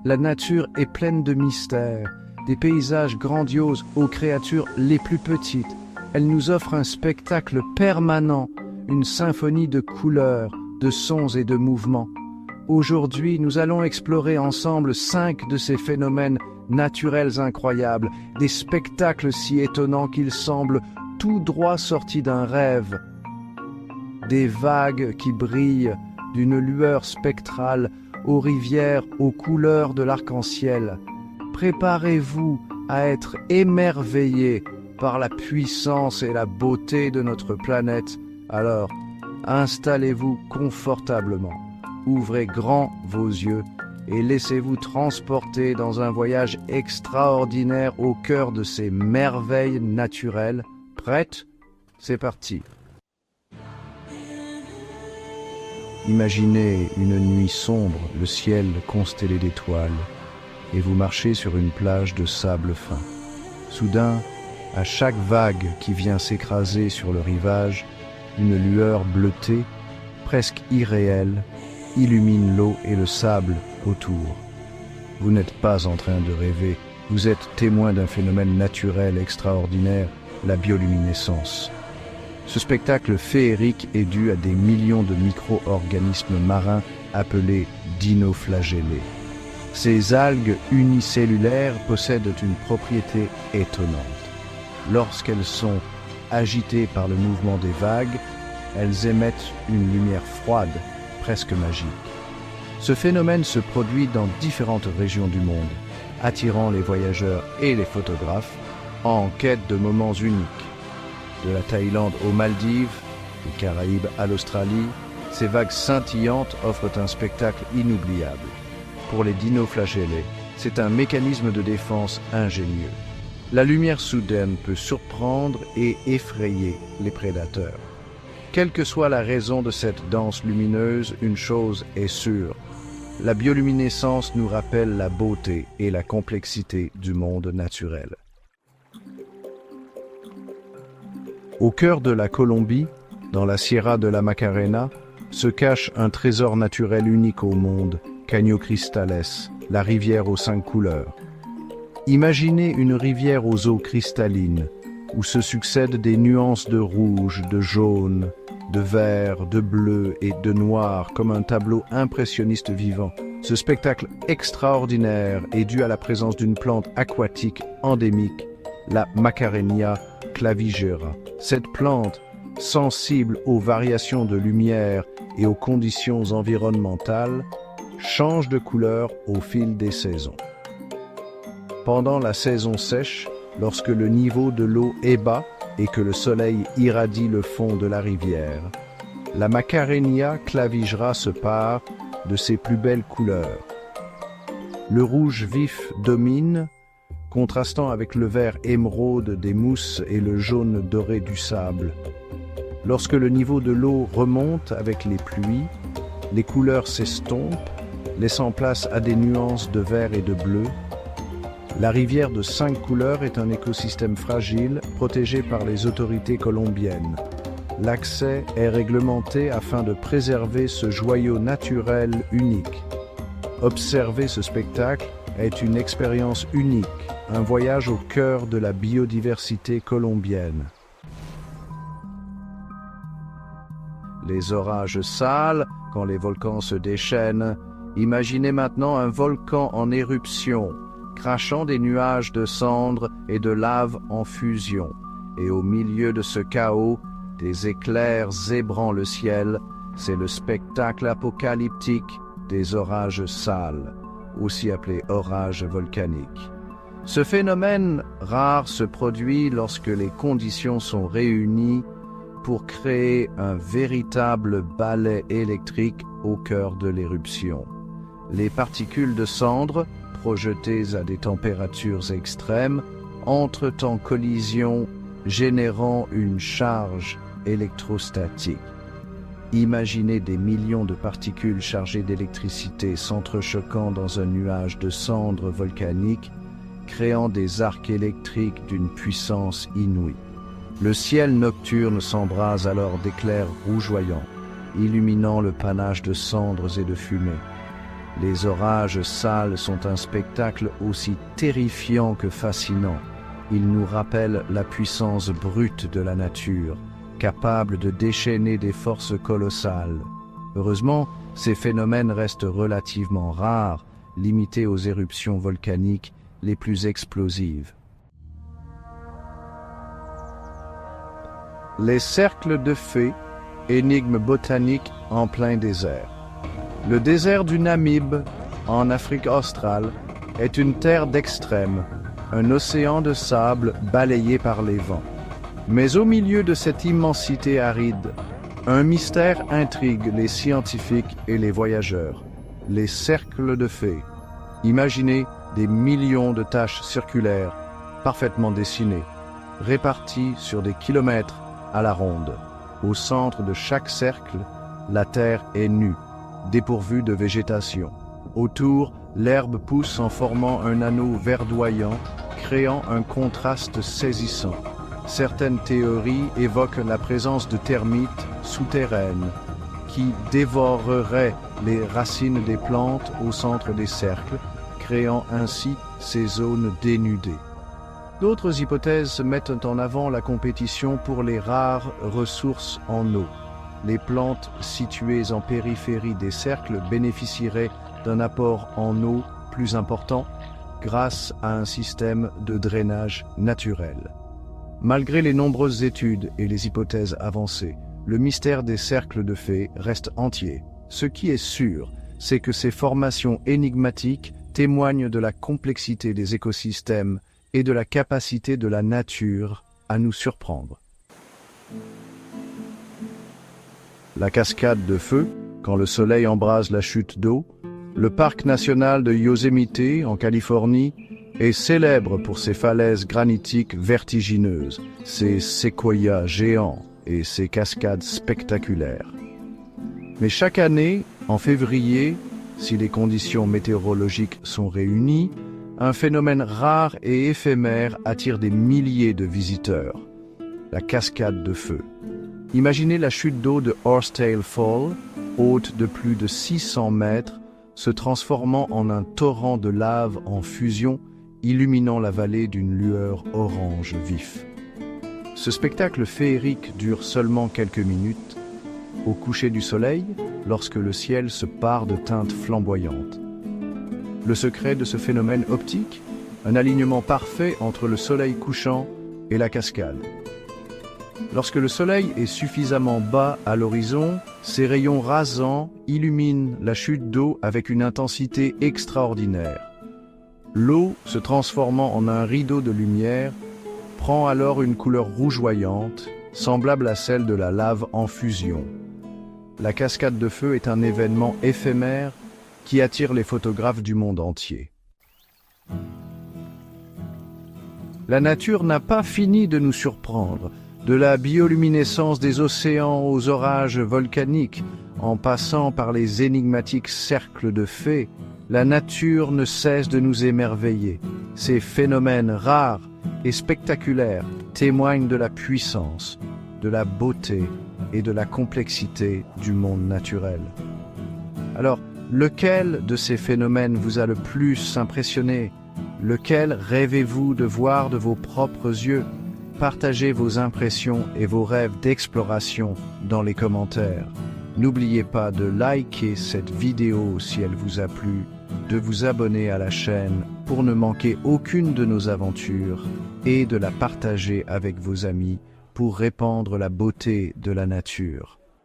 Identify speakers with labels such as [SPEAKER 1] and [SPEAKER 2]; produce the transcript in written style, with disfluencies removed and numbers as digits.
[SPEAKER 1] La nature est pleine de mystères, des paysages grandioses aux créatures les plus petites. Elle nous offre un spectacle permanent, une symphonie de couleurs, de sons et de mouvements. Aujourd'hui, nous allons explorer ensemble 5 de ces phénomènes naturels incroyables, des spectacles si étonnants qu'ils semblent tout droit sortis d'un rêve. Des vagues qui brillent d'une lueur spectrale aux rivières aux couleurs de l'arc-en-ciel. Préparez-vous à être émerveillés par la puissance et la beauté de notre planète. Alors, installez-vous confortablement, ouvrez grand vos yeux et laissez-vous transporter dans un voyage extraordinaire au cœur de ces merveilles naturelles. Prête? C'est parti. Imaginez une nuit sombre, le ciel constellé d'étoiles, et vous marchez sur une plage de sable fin. Soudain, à chaque vague qui vient s'écraser sur le rivage, une lueur bleutée, presque irréelle, illumine l'eau et le sable autour. Vous n'êtes pas en train de rêver, vous êtes témoin d'un phénomène naturel extraordinaire, la bioluminescence. Ce spectacle féerique est dû à des millions de micro-organismes marins appelés dinoflagellés. Ces algues unicellulaires possèdent une propriété étonnante. Lorsqu'elles sont agitées par le mouvement des vagues, elles émettent une lumière froide, presque magique. Ce phénomène se produit dans différentes régions du monde, attirant les voyageurs et les photographes en quête de moments uniques. De la Thaïlande aux Maldives, des Caraïbes à l'Australie, ces vagues scintillantes offrent un spectacle inoubliable. Pour les dinoflagellés, c'est un mécanisme de défense ingénieux. La lumière soudaine peut surprendre et effrayer les prédateurs. Quelle que soit la raison de cette danse lumineuse, une chose est sûre. La bioluminescence nous rappelle la beauté et la complexité du monde naturel. Au cœur de la Colombie, dans la Sierra de la Macarena, se cache un trésor naturel unique au monde, Caño Cristales, la rivière aux 5 couleurs. Imaginez une rivière aux eaux cristallines, où se succèdent des nuances de rouge, de jaune, de vert, de bleu et de noir, comme un tableau impressionniste vivant. Ce spectacle extraordinaire est dû à la présence d'une plante aquatique endémique, la Macarenia clavigera. Cette plante, sensible aux variations de lumière et aux conditions environnementales, change de couleur au fil des saisons. Pendant la saison sèche, lorsque le niveau de l'eau est bas et que le soleil irradie le fond de la rivière, la Macarenia clavigera se pare de ses plus belles couleurs. Le rouge vif domine, contrastant avec le vert émeraude des mousses et le jaune doré du sable. Lorsque le niveau de l'eau remonte avec les pluies, les couleurs s'estompent, laissant place à des nuances de vert et de bleu. La rivière de 5 couleurs est un écosystème fragile, protégé par les autorités colombiennes. L'accès est réglementé afin de préserver ce joyau naturel unique. Observer ce spectacle est une expérience unique, un voyage au cœur de la biodiversité colombienne. Les orages sales, quand les volcans se déchaînent. Imaginez maintenant un volcan en éruption, crachant des nuages de cendres et de lave en fusion. Et au milieu de ce chaos, des éclairs zébrant le ciel, c'est le spectacle apocalyptique des orages sales, aussi appelés orages volcaniques. Ce phénomène rare se produit lorsque les conditions sont réunies pour créer un véritable balai électrique au cœur de l'éruption. Les particules de cendres, projetées à des températures extrêmes, entrent en collision, générant une charge électrostatique. Imaginez des millions de particules chargées d'électricité s'entrechoquant dans un nuage de cendres volcaniques, créant des arcs électriques d'une puissance inouïe. Le ciel nocturne s'embrase alors d'éclairs rougeoyants, illuminant le panache de cendres et de fumée. Les orages sales sont un spectacle aussi terrifiant que fascinant. Ils nous rappellent la puissance brute de la nature, capable de déchaîner des forces colossales. Heureusement, ces phénomènes restent relativement rares, limités aux éruptions volcaniques les plus explosives. Les cercles de fées, énigme botanique en plein désert. Le désert du Namib, en Afrique australe, est une terre d'extrême, un océan de sable balayé par les vents. Mais au milieu de cette immensité aride, un mystère intrigue les scientifiques et les voyageurs. Les cercles de fées. Imaginez des millions de taches circulaires, parfaitement dessinées, réparties sur des kilomètres à la ronde. Au centre de chaque cercle, la terre est nue, dépourvue de végétation. Autour, l'herbe pousse en formant un anneau verdoyant, créant un contraste saisissant. Certaines théories évoquent la présence de termites souterraines qui dévoreraient les racines des plantes au centre des cercles, créant ainsi ces zones dénudées. D'autres hypothèses mettent en avant la compétition pour les rares ressources en eau. Les plantes situées en périphérie des cercles bénéficieraient d'un apport en eau plus important grâce à un système de drainage naturel. Malgré les nombreuses études et les hypothèses avancées, le mystère des cercles de fées reste entier. Ce qui est sûr, c'est que ces formations énigmatiques témoignent de la complexité des écosystèmes et de la capacité de la nature à nous surprendre. La cascade de feu, quand le soleil embrase la chute d'eau, le parc national de Yosemite, en Californie, est célèbre pour ses falaises granitiques vertigineuses, ses séquoias géants et ses cascades spectaculaires. Mais chaque année, en février, si les conditions météorologiques sont réunies, un phénomène rare et éphémère attire des milliers de visiteurs, la cascade de feu. Imaginez la chute d'eau de Horsetail Fall, haute de plus de 600 mètres, se transformant en un torrent de lave en fusion, illuminant la vallée d'une lueur orange vif. Ce spectacle féerique dure seulement quelques minutes, au coucher du soleil, lorsque le ciel se pare de teintes flamboyantes. Le secret de ce phénomène optique, un alignement parfait entre le soleil couchant et la cascade. Lorsque le soleil est suffisamment bas à l'horizon, ses rayons rasants illuminent la chute d'eau avec une intensité extraordinaire. L'eau, se transformant en un rideau de lumière, prend alors une couleur rougeoyante, semblable à celle de la lave en fusion. La cascade de feu est un événement éphémère qui attire les photographes du monde entier. La nature n'a pas fini de nous surprendre, de la bioluminescence des océans aux orages volcaniques, en passant par les énigmatiques cercles de fées, la nature ne cesse de nous émerveiller. Ces phénomènes rares et spectaculaires témoignent de la puissance, de la beauté et de la complexité du monde naturel. Alors, lequel de ces phénomènes vous a le plus impressionné? Lequel rêvez-vous de voir de vos propres yeux? Partagez vos impressions et vos rêves d'exploration dans les commentaires. N'oubliez pas de liker cette vidéo si elle vous a plu, de vous abonner à la chaîne pour ne manquer aucune de nos aventures et de la partager avec vos amis pour répandre la beauté de la nature.